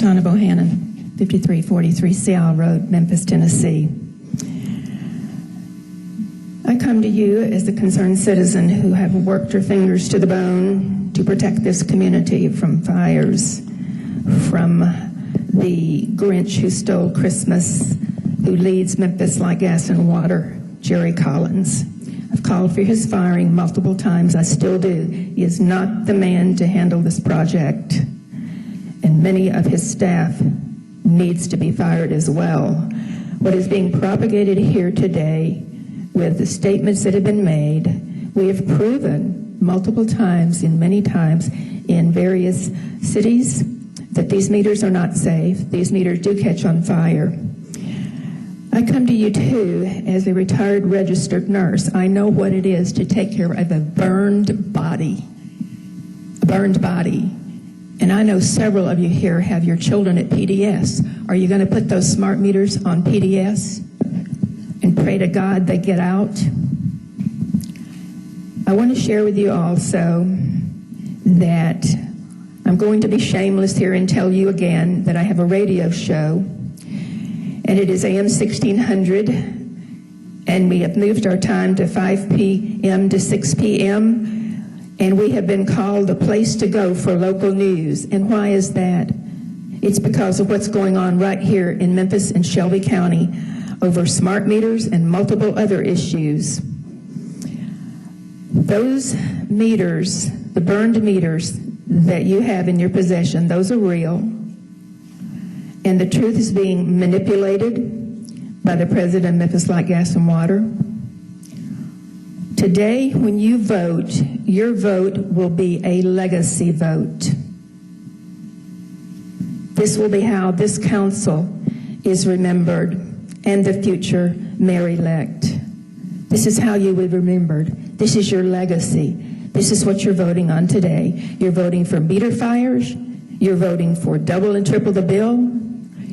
Donna Bohannon, 5343 Seattle Road, Memphis, Tennessee. I come to you as a concerned citizen who have worked her fingers to the bone to protect this community from fires, from the Grinch who stole Christmas, who leads Memphis like gas and water, Jerry Collins. I've called for his firing multiple times. I still do. He is not the man to handle this project. And many of his staff needs to be fired as well. What is being propagated here today with the statements that have been made, we have proven multiple times in various cities that these meters are not safe. These meters do catch on fire. I come to you too as a retired registered nurse. I know what it is to take care of a burned body. And I know several of you here have your children at PDS. Are you going to put those smart meters on PDS and pray to God they get out? I want to share with you also that I'm going to be shameless here and tell you again that I have a radio show, and it is AM 1600, and we have moved our time to 5 p.m. to 6 p.m., and we have been called the place to go for local news. And why is that? It's because of what's going on right here in Memphis and Shelby County over smart meters and multiple other issues. Those meters, the burned meters that you have in your possession, those are real. And the truth is being manipulated by the president of Memphis Light, Gas, and Water. Today, when you vote, your vote will be a legacy vote. This will be how this council is remembered and the future mayor-elect. This is how you will be remembered. This is your legacy. This is what you're voting on today. You're voting for meter fires. You're voting for double and triple the bill.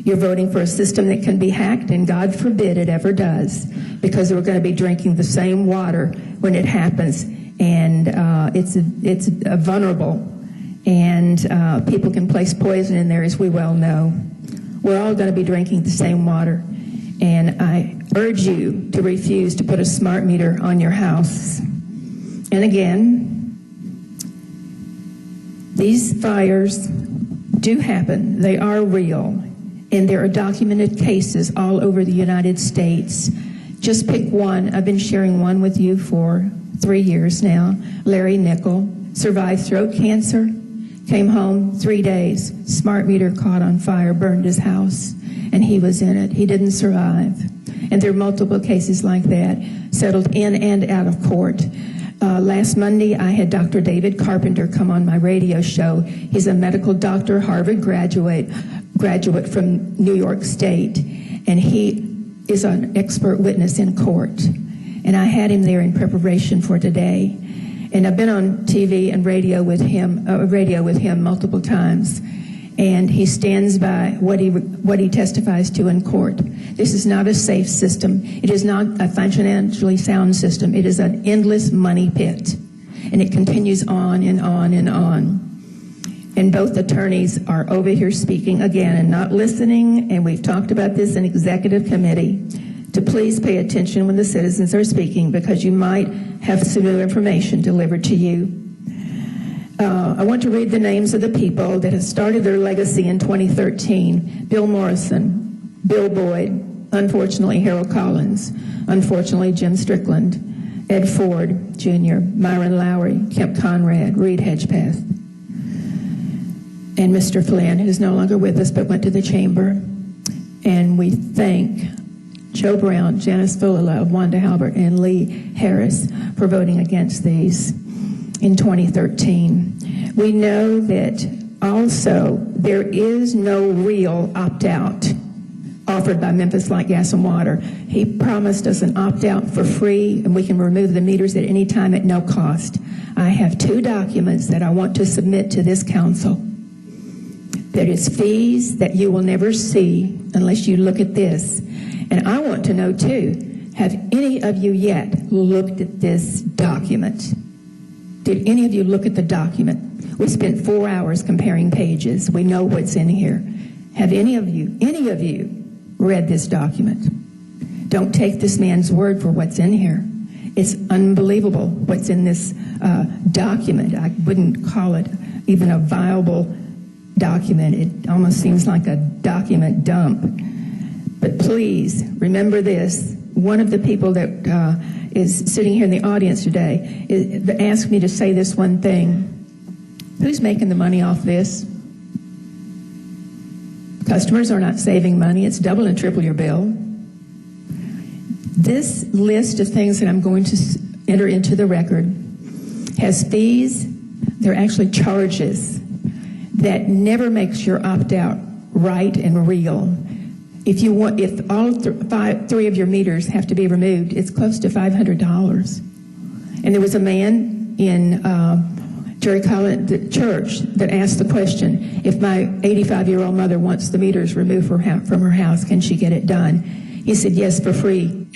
You're voting for a system that can be hacked, and God forbid it ever does, because we're going to be drinking the same water when it happens, and it's vulnerable, and people can place poison in there, as we well know. We're all going to be drinking the same water, and I urge you to refuse to put a smart meter on your house. And again, these fires do happen. They are real. And there are documented cases all over the United States. Just pick one. I've been sharing one with you for 3 years now. Larry Nickel survived throat cancer, came home 3 days, smart meter caught on fire, burned his house, and he was in it. He didn't survive. And there are multiple cases like that, settled in and out of court. Last Monday, I had Dr. David Carpenter come on my radio show. He's a medical doctor, Harvard graduate from New York State, and he is an expert witness in court. And I had him there in preparation for today. And I've been on TV and radio with him multiple times, and he stands by what he testifies to in court. This is not a safe system. It is not a financially sound system. It is an endless money pit, and it continues on and on and on. And both attorneys are over here speaking again and not listening, and we've talked about this in executive committee, to please pay attention when the citizens are speaking, because you might have some new information delivered to you. I want to read the names of the people that have started their legacy in 2013. Bill Morrison, Bill Boyd, unfortunately Harold Collins, unfortunately Jim Strickland, Ed Ford Jr., Myron Lowry, Kemp Conrad, Reed Hedgepeth, and Mr. Flynn, who's no longer with us but went to the chamber. And we thank Joe Brown, Janice Fulala, Wanda Halbert, and Lee Harris for voting against these in 2013. We know that Also, there is no real opt-out offered by Memphis Light, Gas, and Water. He promised us an opt-out for free, and we can remove the meters at any time at no cost. I have 2 documents that I want to submit to this council. There is fees that you will never see unless you look at this. And I want to know, too, have any of you yet looked at this document? Did any of you look at the document? We spent 4 hours comparing pages. We know what's in here. Have any of you read this document? Don't take this man's word for what's in here. It's unbelievable what's in this document. I wouldn't call it even a viable document. It almost seems like a document dump. But please remember this. One of the people that is sitting here in the audience today asked me to say this one thing. Who's making the money off this? Customers are not saving money. It's double and triple your bill. This list of things that I'm going to enter into the record has fees. They're actually charges that never makes your opt-out right and real. If all 3 of your meters have to be removed, it's close to $500. And there was a man in Jerry Collins Church that asked the question, if my 85-year-old mother wants the meters removed from her house, can she get it done? He said, yes, for free,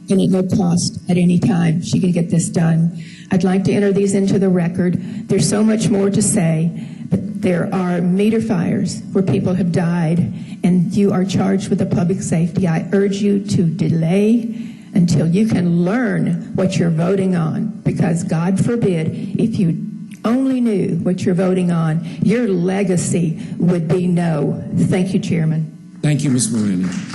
and at no cost at any time. She can get this done. I'd like to enter these into the record. There's so much more to say, but there are meter fires where people have died, and you are charged with the public safety. I urge you to delay until you can learn what you're voting on, because God forbid, if you only knew what you're voting on, your legacy would be no. Thank you, Chairman. Thank you, Ms. Bohannon.